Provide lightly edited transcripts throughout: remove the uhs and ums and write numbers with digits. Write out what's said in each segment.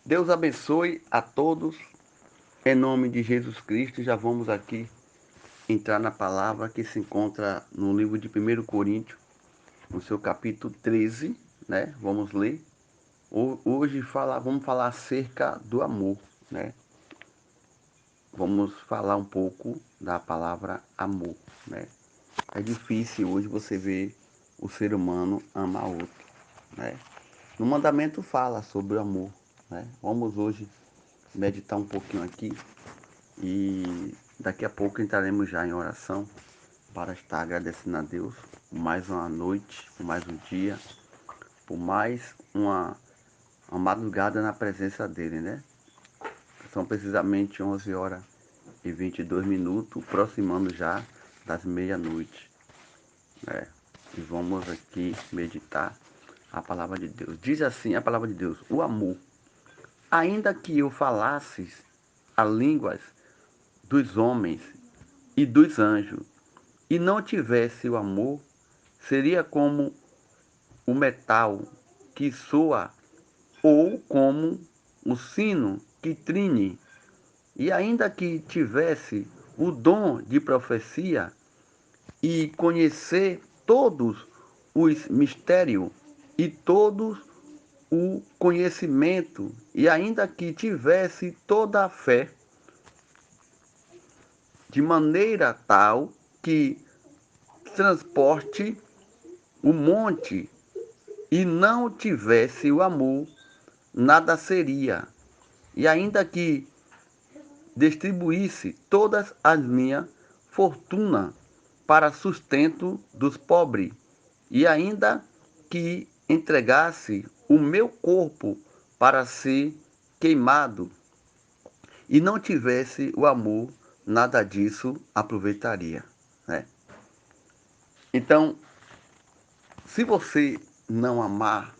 Deus abençoe a todos, em nome de Jesus Cristo. Já vamos aqui entrar na palavra que se encontra no livro de 1 Coríntios, no seu capítulo 13, né? Vamos ler. Hoje vamos falar acerca do amor, né? Vamos falar um pouco da palavra amor, né? É difícil hoje você ver o ser humano amar outro, né? No mandamento fala sobre o amor, né? Vamos hoje meditar um pouquinho aqui e daqui a pouco entraremos já em oração para estar agradecendo a Deus por mais uma noite, por mais um dia, por mais uma madrugada na presença dele, né? São precisamente 11 horas e 22 minutos, aproximando já das meia-noite, né? E vamos aqui meditar a palavra de Deus. Diz assim a palavra de Deus: o amor, ainda que eu falasse as línguas dos homens e dos anjos, e não tivesse o amor, seria como o metal que soa, ou como o sino que trine. E ainda que tivesse o dom de profecia e conhecer todos os mistérios e todos o conhecimento, e ainda que tivesse toda a fé, de maneira tal que transporte o monte, e não tivesse o amor, nada seria. E ainda que distribuísse todas as minhas fortunas para sustento dos pobres, e ainda que entregasse o meu corpo para ser queimado, e não tivesse o amor, nada disso aproveitaria, né? Então, se você não amar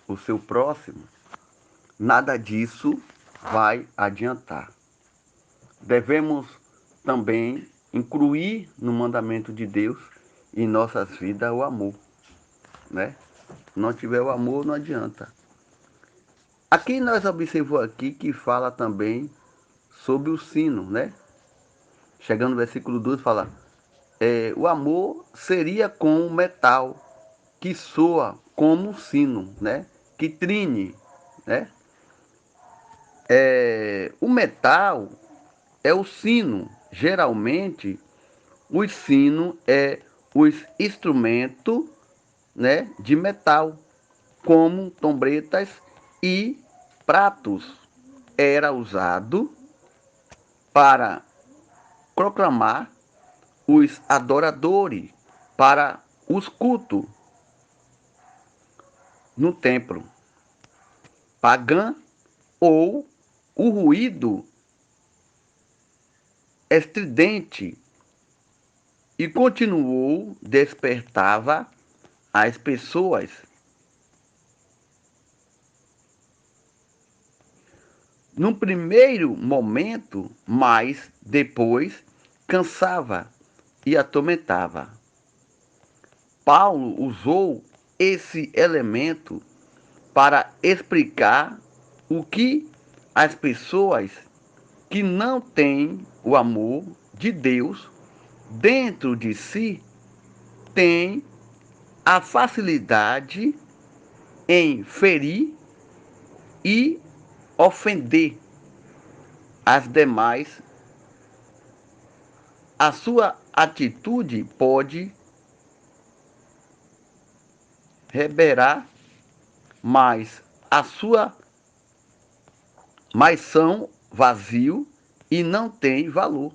o seu próximo, nada disso vai adiantar. Devemos também incluir no mandamento de Deus em nossas vidas o amor, né? Se não tiver o amor, não adianta. Aqui nós observamos aqui que fala também sobre o sino, né? Chegando no versículo 2 fala, o amor seria como metal que soa como um sino, né? Que trine, né? O metal é o sino. Geralmente, o sino é os instrumentos, né, de metal, como trombetas e pratos. Era usado para proclamar os adoradores para os cultos no templo pagã, ou o ruído estridente, e continuou despertava as pessoas. Num primeiro momento, mas depois cansava e atormentava. Paulo usou esse elemento para explicar o que as pessoas que não têm o amor de Deus dentro de si têm a facilidade em ferir e ofender as demais. A sua atitude pode revelar, mas a sua mas são vazio e não tem valor.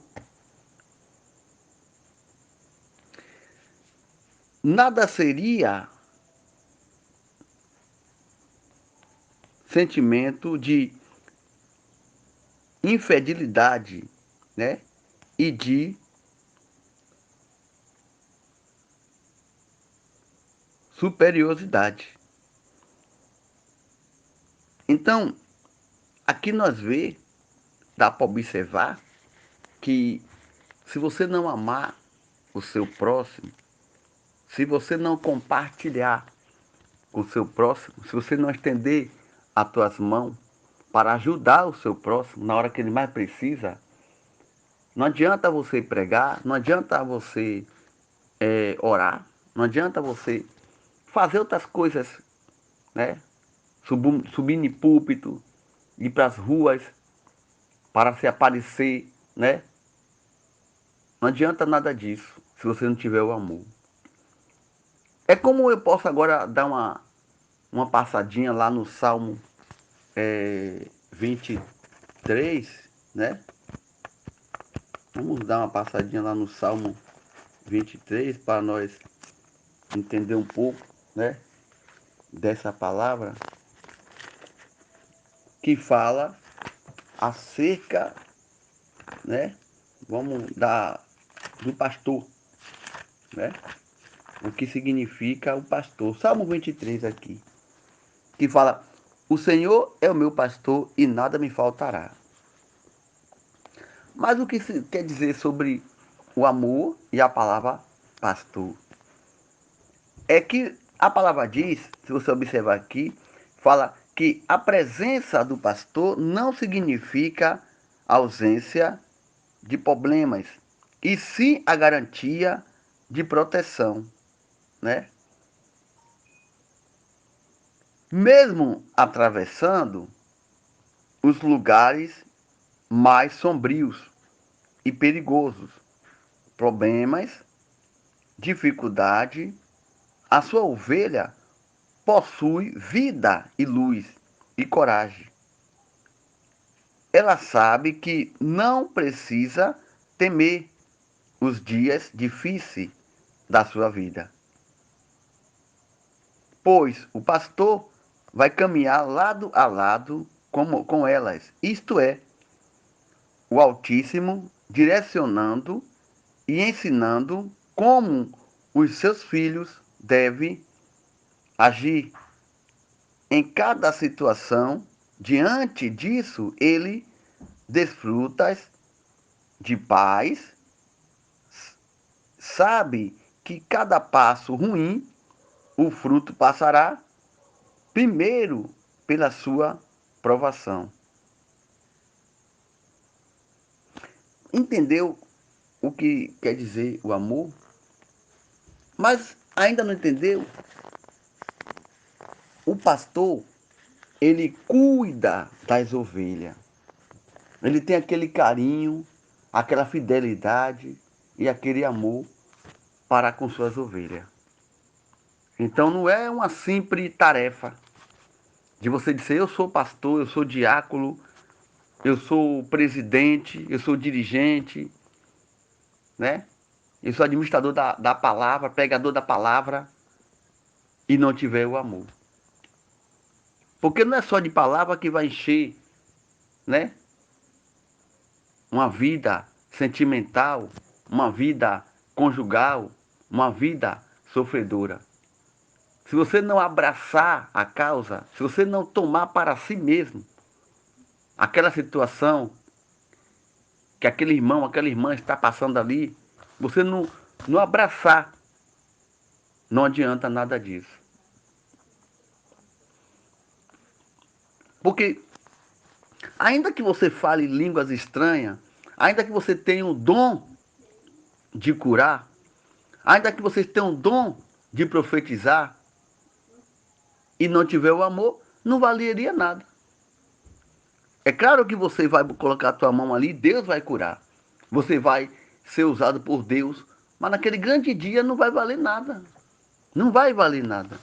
Nada seria sentimento de infidelidade, né? E de superioridade. Então, aqui nós vê, dá para observar que se você não amar o seu próximo, se você não compartilhar com o seu próximo, se você não estender as tuas mãos para ajudar o seu próximo na hora que ele mais precisa, não adianta você pregar, não adianta você orar, não adianta você fazer outras coisas, né? Subir em púlpito, ir para as ruas para se aparecer, né? Não adianta nada disso se você não tiver o amor. É como eu posso agora dar uma passadinha lá no Salmo 23, né? Vamos dar uma passadinha lá no Salmo 23 para nós entender um pouco, né? Dessa palavra que fala acerca, né? Vamos dar do pastor, né? O que significa o pastor. Salmo 23 aqui, que fala: o Senhor é o meu pastor e nada me faltará. Mas o que se quer dizer sobre o amor e a palavra pastor? É que a palavra diz, se você observar aqui, fala que a presença do pastor não significa ausência de problemas, e sim a garantia de proteção, né? Mesmo atravessando os lugares mais sombrios e perigosos, problemas, dificuldade, a sua ovelha possui vida e luz e coragem. Ela sabe que não precisa temer os dias difíceis da sua vida, pois o pastor vai caminhar lado a lado com elas, isto é, o Altíssimo direcionando e ensinando como os seus filhos devem agir em cada situação. Diante disso, ele desfruta de paz, sabe que cada passo ruim, o fruto passará primeiro pela sua provação. Entendeu o que quer dizer o amor? Mas ainda não entendeu? O pastor, ele cuida das ovelhas. Ele tem aquele carinho, aquela fidelidade e aquele amor para com suas ovelhas. Então não é uma simples tarefa de você dizer: eu sou pastor, eu sou diácono, eu sou presidente, eu sou dirigente, né? Eu sou administrador da palavra, pregador da palavra, e não tiver o amor. Porque não é só de palavra que vai encher, né? Uma vida sentimental, uma vida conjugal, uma vida sofredora. Se você não abraçar a causa, se você não tomar para si mesmo aquela situação que aquele irmão, aquela irmã está passando ali, você não abraçar, não adianta nada disso. Porque ainda que você fale línguas estranhas, ainda que você tenha o dom de curar, ainda que você tenha o dom de profetizar e não tiver o amor, não valeria nada. É claro que você vai colocar a tua mão ali, Deus vai curar. Você vai ser usado por Deus, mas naquele grande dia não vai valer nada. Não vai valer nada.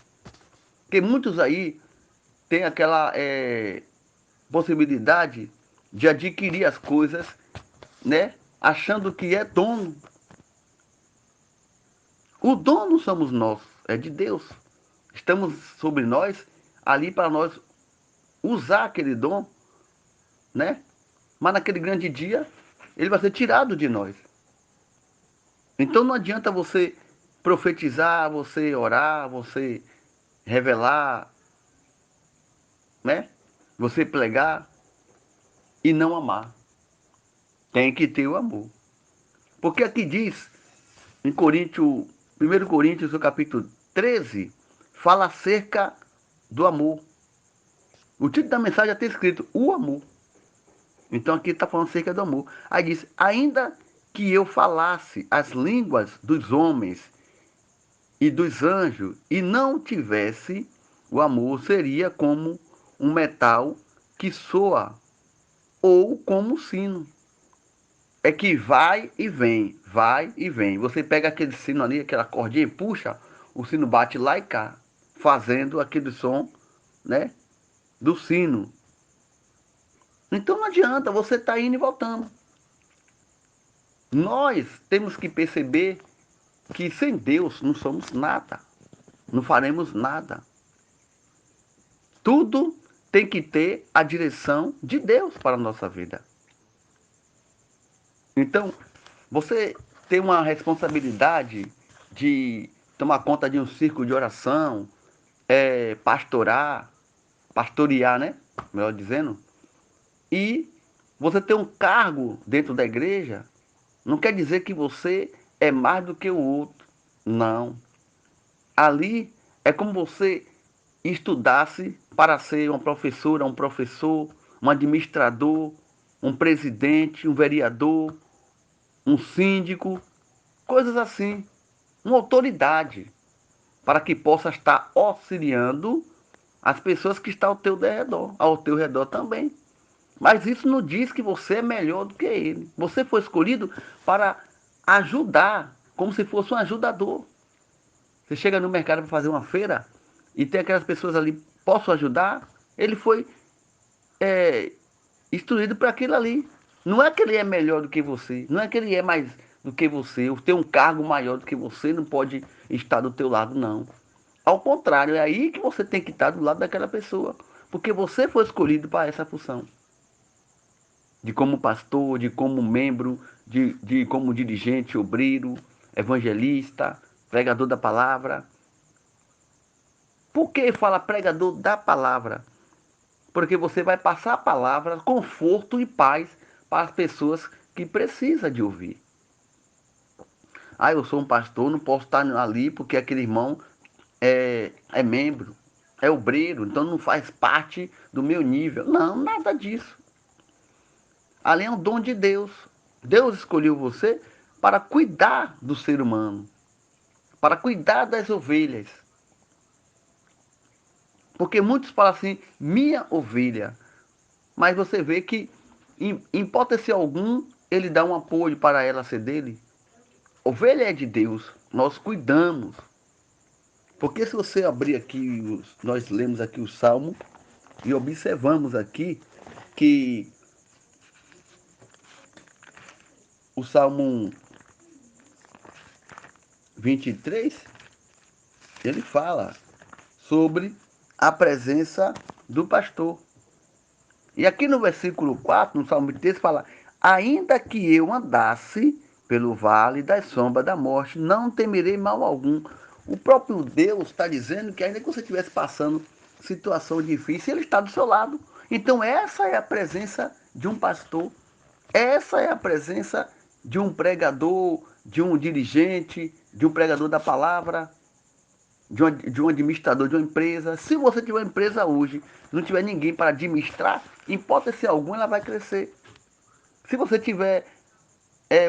Porque muitos aí têm aquela possibilidade de adquirir as coisas, né? Achando que é dono. O dono somos nós, é de Deus. Estamos sobre nós, ali para nós usar aquele dom, né? Mas naquele grande dia, ele vai ser tirado de nós. Então não adianta você profetizar, você orar, você revelar, né? Você pregar e não amar. Tem que ter o amor. Porque aqui diz, em Coríntios, 1 Coríntios, no capítulo 13, fala acerca do amor. O título da mensagem já tem escrito o amor. Então aqui está falando acerca do amor. Aí diz, ainda que eu falasse as línguas dos homens e dos anjos e não tivesse o amor, seria como um metal que soa ou como um sino. É que vai e vem, vai e vem. Você pega aquele sino ali, aquela cordinha e puxa, o sino bate lá e cá, fazendo aquele som, né, do sino. Então não adianta, você está indo e voltando. Nós temos que perceber que sem Deus não somos nada, não faremos nada. Tudo tem que ter a direção de Deus para a nossa vida. Então, você tem uma responsabilidade de tomar conta de um círculo de oração, pastorear, né? Melhor dizendo. E você ter um cargo dentro da igreja, não quer dizer que você é mais do que o outro. Não. Ali é como você estudasse para ser uma professora, um professor, um administrador, um presidente, um vereador, um síndico, coisas assim. Uma autoridade para que possa estar auxiliando as pessoas que estão ao teu redor também. Mas isso não diz que você é melhor do que ele. Você foi escolhido para ajudar, como se fosse um ajudador. Você chega no mercado para fazer uma feira e tem aquelas pessoas ali, posso ajudar? Ele foi é, instruído para aquilo ali. Não é que ele é melhor do que você, não é que ele é mais do que você, ou tem um cargo maior do que você, não pode estar do teu lado, não. Ao contrário, é aí que você tem que estar do lado daquela pessoa, porque você foi escolhido para essa função. De como pastor, de como membro, de como dirigente, obreiro, evangelista, pregador da palavra. Por que fala pregador da palavra? Porque você vai passar a palavra, conforto e paz para as pessoas que precisam de ouvir. Ah, eu sou um pastor, não posso estar ali porque aquele irmão é membro, é obreiro, então não faz parte do meu nível. Não, nada disso. Ali é um dom de Deus. Deus escolheu você para cuidar do ser humano, para cuidar das ovelhas. Porque muitos falam assim, minha ovelha. Mas você vê que, em hipótese algum, ele dá um apoio para ela ser dele. Ovelha é de Deus, nós cuidamos. Porque se você abrir aqui, nós lemos aqui o Salmo e observamos aqui que o Salmo 23, ele fala sobre a presença do pastor. E aqui no versículo 4, no Salmo 23, fala: ainda que eu andasse pelo vale das sombras da morte, não temerei mal algum. O próprio Deus está dizendo que ainda que você estivesse passando situação difícil, Ele está do seu lado. Então essa é a presença de um pastor, essa é a presença de um pregador, de um dirigente, de um pregador da palavra, de um administrador de uma empresa. Se você tiver uma empresa hoje, não tiver ninguém para administrar, em hipótese alguma ela vai crescer. Se você tiver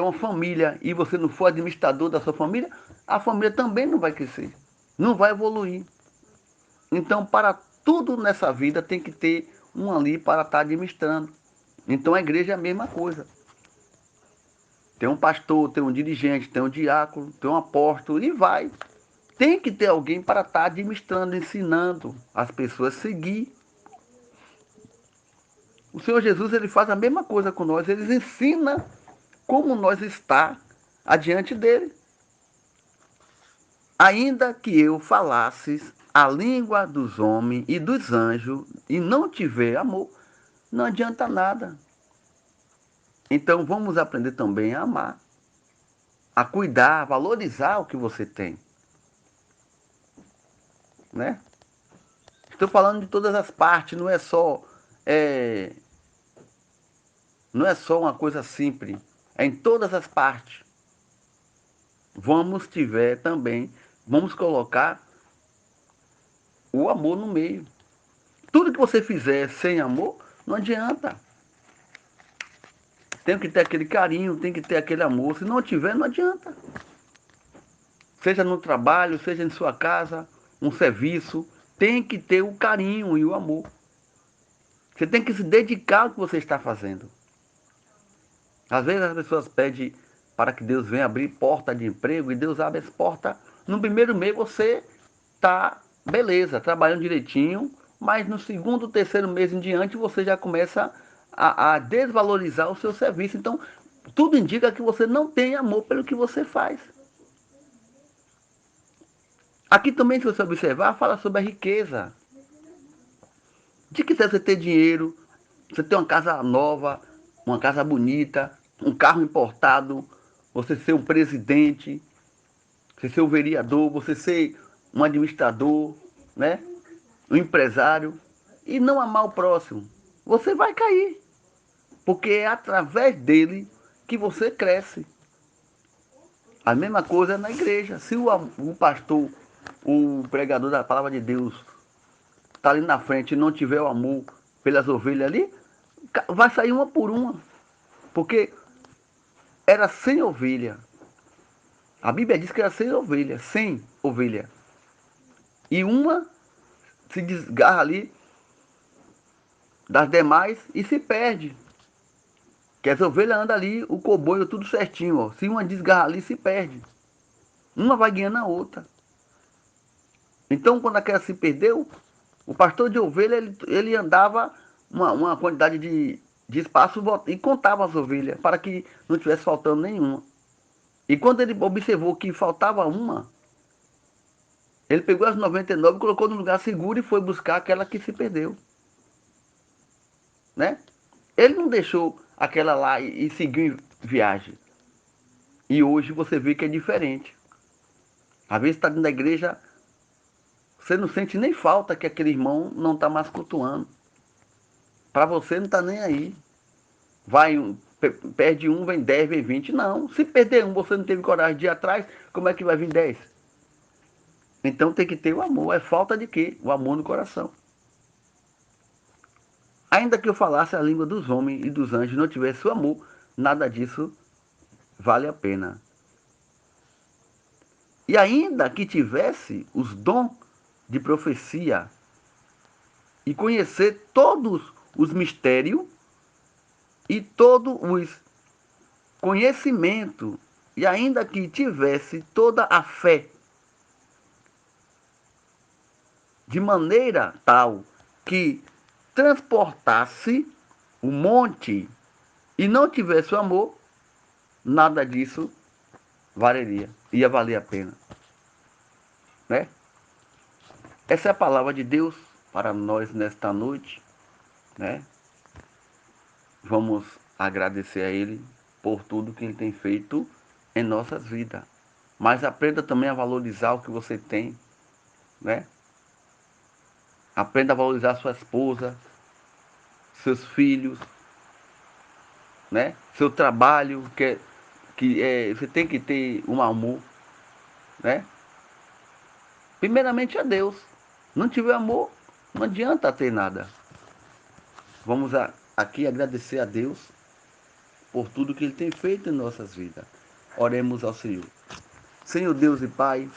uma família e você não for administrador da sua família, a família também não vai crescer, não vai evoluir. Então, para tudo nessa vida tem que ter um ali para estar administrando. Então a igreja é a mesma coisa. Tem um pastor, tem um dirigente, tem um diácono, tem um apóstolo e vai. Tem que ter alguém para estar administrando, ensinando as pessoas a seguir. O Senhor Jesus ele faz a mesma coisa com nós, ele ensina como nós está adiante dele. Ainda que eu falasses a língua dos homens e dos anjos e não tiver amor, não adianta nada. Então vamos aprender também a amar, a cuidar, a valorizar o que você tem, né? Estou falando de todas as partes, é, não é só uma coisa simples, é em todas as partes. Tiver também, vamos colocar o amor no meio. Tudo que você fizer sem amor, não adianta. Tem que ter aquele carinho, tem que ter aquele amor. Se não tiver, não adianta. Seja no trabalho, seja em sua casa, um serviço, tem que ter o carinho e o amor. Você tem que se dedicar ao que você está fazendo. Às vezes as pessoas pedem para que Deus venha abrir porta de emprego e Deus abre as portas. No primeiro mês você está, beleza, trabalhando direitinho, mas no segundo, terceiro mês em diante você já começa a desvalorizar o seu serviço. Então, tudo indica que você não tem amor pelo que você faz. Aqui também, se você observar, fala sobre a riqueza. De que você ter dinheiro, você ter uma casa nova, uma casa bonita, um carro importado, você ser um presidente, você ser um vereador, você ser um administrador, né? Um empresário, e não amar o próximo, você vai cair. Porque é através dele que você cresce. A mesma coisa é na igreja. Se o pastor, o pregador da palavra de Deus, está ali na frente e não tiver o amor pelas ovelhas ali, vai sair uma por uma. Porque era sem ovelha. A Bíblia diz que era sem ovelha, sem ovelha. E uma se desgarra ali das demais e se perde. Que as ovelhas andam ali, o comboio tudo certinho. Ó. Se uma desgarra ali, se perde. Uma vai ganhando a outra. Então, quando aquela se perdeu, o pastor de ovelha, ele andava uma quantidade de espaço e contava as ovelhas, para que não tivesse faltando nenhuma. E quando ele observou que faltava uma, ele pegou as 99, colocou no lugar seguro e foi buscar aquela que se perdeu. Né? Ele não deixou aquela lá e seguiu em viagem. E hoje você vê que é diferente. Às vezes está dentro da igreja, você não sente nem falta que aquele irmão não está mais cultuando. Para você não está nem aí. Vai, perde um, vem 10, vem 20. Não, se perder um, você não teve coragem de ir atrás, como é que vai vir 10? Então tem que ter o amor. É falta de quê? O amor no coração. Ainda que eu falasse a língua dos homens e dos anjos, não tivesse o amor, nada disso vale a pena. E ainda que tivesse os dons de profecia e conhecer todos os mistérios e todos os conhecimentos, e ainda que tivesse toda a fé, de maneira tal que transportasse o monte e não tivesse o amor, nada disso valeria, ia valer a pena, né? Essa é a palavra de Deus para nós nesta noite, né? Vamos agradecer a Ele por tudo que Ele tem feito em nossas vidas. Mas aprenda também a valorizar o que você tem, né? Aprenda a valorizar sua esposa, seus filhos, né? Seu trabalho, você tem que ter um amor, né? Primeiramente a Deus. Não tiver amor, não adianta ter nada. Vamos aqui agradecer a Deus por tudo que Ele tem feito em nossas vidas. Oremos ao Senhor. Senhor Deus e Pai,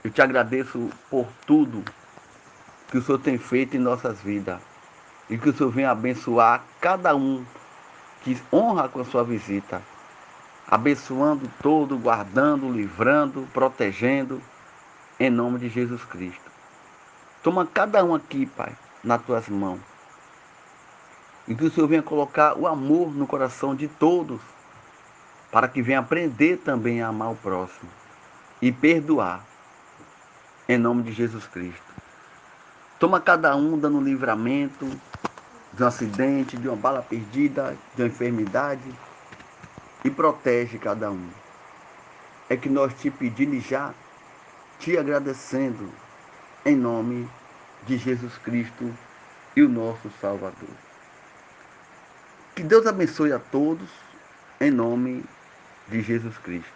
eu te agradeço por tudo que o Senhor tem feito em nossas vidas. E que o Senhor venha abençoar cada um que honra com a sua visita. Abençoando todo, guardando, livrando, protegendo, em nome de Jesus Cristo. Toma cada um aqui, Pai, nas tuas mãos. E que o Senhor venha colocar o amor no coração de todos, para que venha aprender também a amar o próximo e perdoar, em nome de Jesus Cristo. Toma cada um dando livramento de um acidente, de uma bala perdida, de uma enfermidade, e protege cada um. É que nós te pedimos já, te agradecendo, em nome de Jesus Cristo e o nosso Salvador. Que Deus abençoe a todos, em nome de Jesus Cristo.